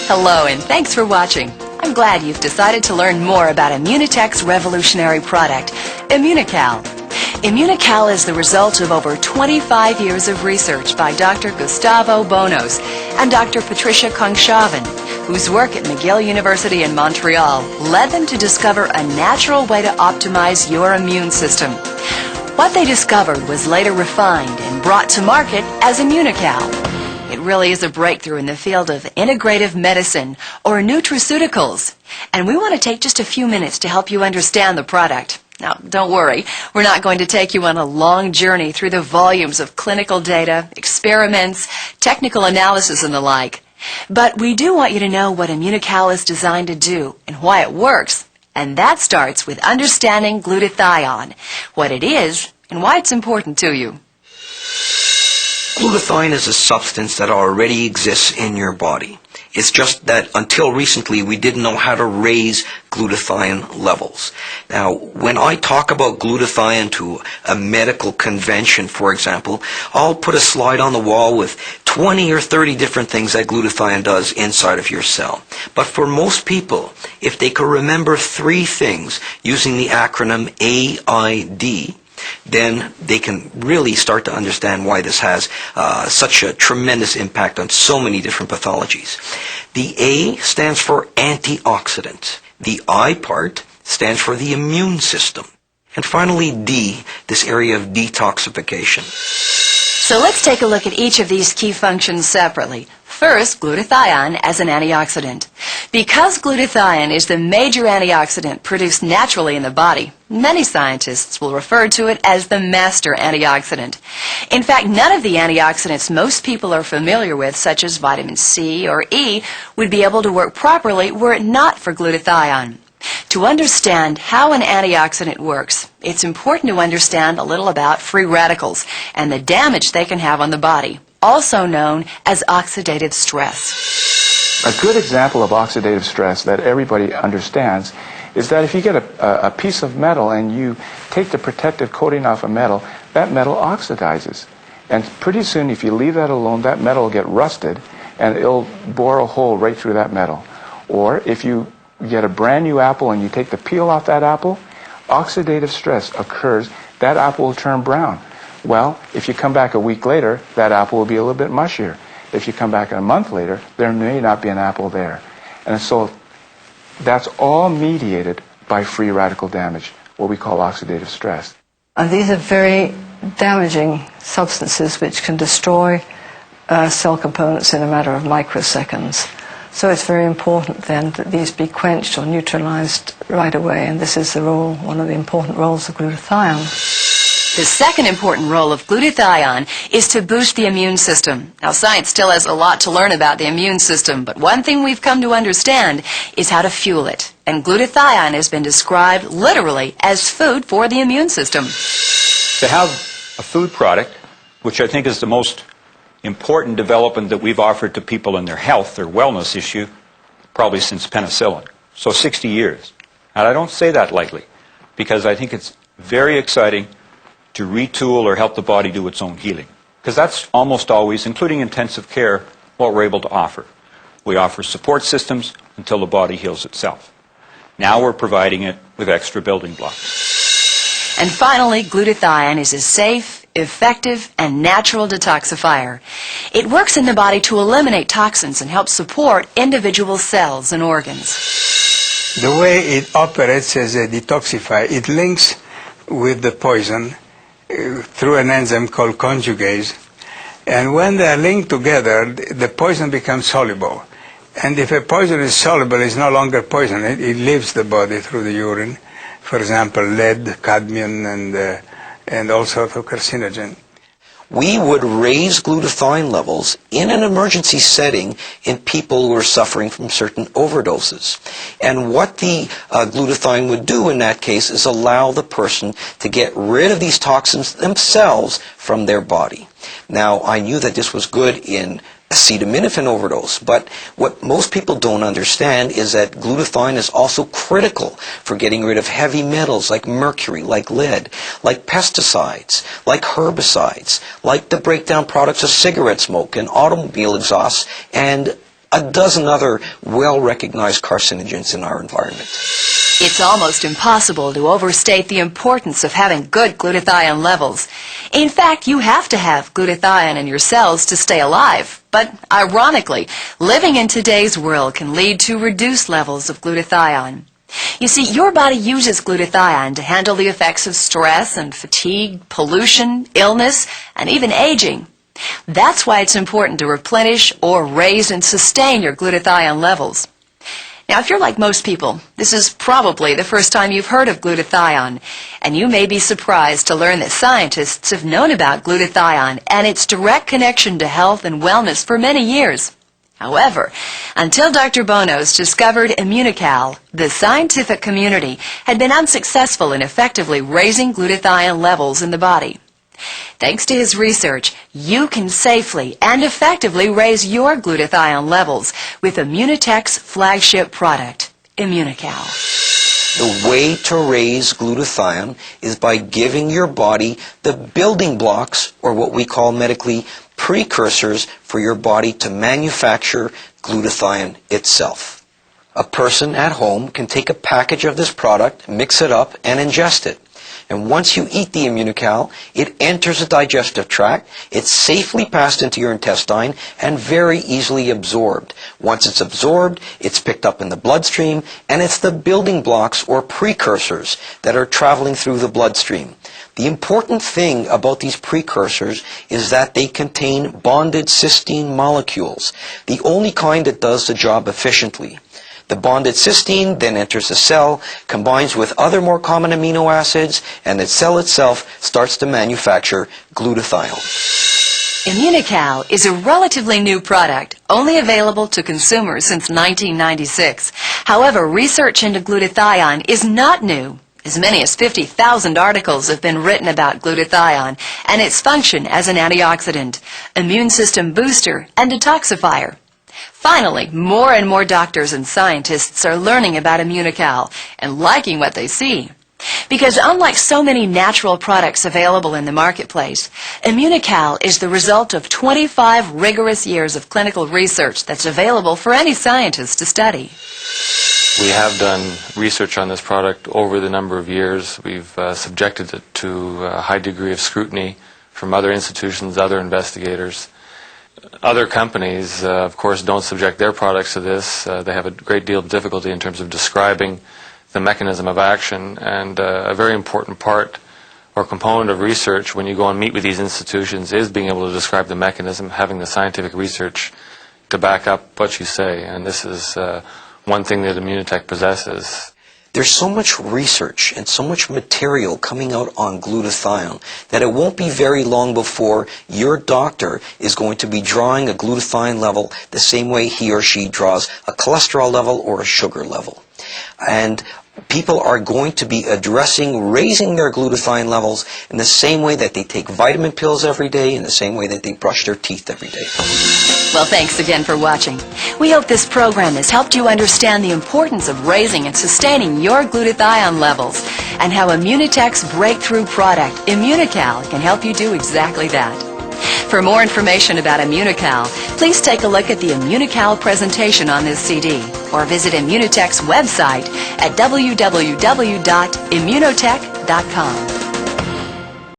Hello, and thanks for watching. I'm glad you've decided to learn more about Immunotec's revolutionary product, Immunocal. Immunocal is the result of over 25 years of research by Dr. Gustavo Bonos and Dr. Patricia Kongshaven, whose work at McGill University in Montreal led them to discover a natural way to optimize your immune system. What they discovered was later refined and brought to market as Immunocal. It really is a breakthrough in the field of integrative medicine, or nutraceuticals. And we want to take just a few minutes to help you understand the product. Now, don't worry, we're not going to take you on a long journey through the volumes of clinical data, experiments, technical analysis, and the like. But we do want you to know what Immunocal is designed to do and why it works. And that starts with understanding glutathione, what it is, and why it's important to you. Glutathione is a substance that already exists in your body. It's just that until recently we didn't know how to raise glutathione levels. Now, when I talk about glutathione to a medical convention, for example, I'll put a slide on the wall with 20 or 30 different things that glutathione does inside of your cell. But for most people, if they could remember 3 things using the acronym AID, then they can really start to understand why this has such a tremendous impact on so many different pathologies. The A stands for antioxidant. The I part stands for the immune system. And finally, D, this area of detoxification. So let's take a look at each of these key functions separately. First, glutathione as an antioxidant. Because glutathione is the major antioxidant produced naturally in the body, many scientists will refer to it as the master antioxidant. In fact, none of the antioxidants most people are familiar with, such as vitamin C or E, would be able to work properly were it not for glutathione. To understand how an antioxidant works, it's important to understand a little about free radicals and the damage they can have on the body, also known as oxidative stress. A good example of oxidative stress that everybody understands is that if you get a piece of metal and you take the protective coating off a metal, that metal oxidizes. And pretty soon, if you leave that alone, that metal will get rusted and it'll bore a hole right through that metal. Or if you get a brand new apple and you take the peel off that apple, oxidative stress occurs, that apple will turn brown. Well, if you come back a week later, that apple will be a little bit mushier. If you come back a month later, there may not be an apple there. And so that's all mediated by free radical damage, what we call oxidative stress. And these are very damaging substances which can destroy cell components in a matter of microseconds. So it's very important then that these be quenched or neutralized right away, and this is the role, one of the important roles of glutathione. The second important role of glutathione is to boost the immune system. Now, science still has a lot to learn about the immune system, but one thing we've come to understand is how to fuel it. And glutathione has been described literally as food for the immune system. To have a food product, which I think is the most important development that we've offered to people in their health, their wellness issue, probably since penicillin. So 60 years. And I don't say that lightly, because I think it's very exciting to retool or help the body do its own healing. Because that's almost always, including intensive care, what we're able to offer. We offer support systems until the body heals itself. Now we're providing it with extra building blocks. And finally, glutathione is a safe, effective, and natural detoxifier. It works in the body to eliminate toxins and help support individual cells and organs. The way it operates as a detoxifier, it links with the poison through an enzyme called conjugase. And when they are linked together, the poison becomes soluble. And if a poison is soluble, it's no longer poison. It leaves the body through the urine. For example, lead, cadmium, and all sorts of carcinogen. We would raise glutathione levels in an emergency setting in people who are suffering from certain overdoses. And what the glutathione would do in that case is allow the person to get rid of these toxins themselves from their body. Now, I knew that this was good in acetaminophen overdose, but what most people don't understand is that glutathione is also critical for getting rid of heavy metals like mercury, like lead, like pesticides, like herbicides, like the breakdown products of cigarette smoke and automobile exhausts, and a dozen other well-recognized carcinogens in our environment. It's almost impossible to overstate the importance of having good glutathione levels. In fact, you have to have glutathione in your cells to stay alive. But ironically, living in today's world can lead to reduced levels of glutathione. You see, your body uses glutathione to handle the effects of stress and fatigue, pollution, illness, and even aging. That's why it's important to replenish or raise and sustain your glutathione levels. Now, if you're like most people, this is probably the first time you've heard of glutathione, and you may be surprised to learn that scientists have known about glutathione and its direct connection to health and wellness for many years. However, until Dr. Bonos discovered Immunocal, the scientific community had been unsuccessful in effectively raising glutathione levels in the body. Thanks to his research, you can safely and effectively raise your glutathione levels with Immunotec's flagship product, Immunocal. The way to raise glutathione is by giving your body the building blocks, or what we call medically precursors, for your body to manufacture glutathione itself. A person at home can take a package of this product, mix it up, and ingest it. And once you eat the Immunocal, it enters the digestive tract, it's safely passed into your intestine, and very easily absorbed. Once it's absorbed, it's picked up in the bloodstream, and it's the building blocks or precursors that are traveling through the bloodstream. The important thing about these precursors is that they contain bonded cysteine molecules, the only kind that does the job efficiently. The bonded cysteine then enters the cell, combines with other more common amino acids, and the cell itself starts to manufacture glutathione. Immunocal is a relatively new product, only available to consumers since 1996. However, research into glutathione is not new. As many as 50,000 articles have been written about glutathione and its function as an antioxidant, immune system booster, and detoxifier. Finally, more and more doctors and scientists are learning about Immunocal and liking what they see. Because unlike so many natural products available in the marketplace, Immunocal is the result of 25 rigorous years of clinical research that's available for any scientist to study. We have done research on this product over the number of years. We've subjected it to a high degree of scrutiny from other institutions, other investigators. Other companies, of course, don't subject their products to this. They have a great deal of difficulty in terms of describing the mechanism of action, and a very important part or component of research when you go and meet with these institutions is being able to describe the mechanism, having the scientific research to back up what you say, and this is one thing that Immunotec possesses. There's so much research and so much material coming out on glutathione that it won't be very long before your doctor is going to be drawing a glutathione level the same way he or she draws a cholesterol level or a sugar level. And people are going to be addressing raising their glutathione levels in the same way that they take vitamin pills every day, in the same way that they brush their teeth every day. Well, thanks again for watching. We hope this program has helped you understand the importance of raising and sustaining your glutathione levels and how Immunotec's breakthrough product, Immunocal, can help you do exactly that. For more information about Immunocal, please take a look at the Immunocal presentation on this CD or visit Immunotec's website at www.immunotec.com.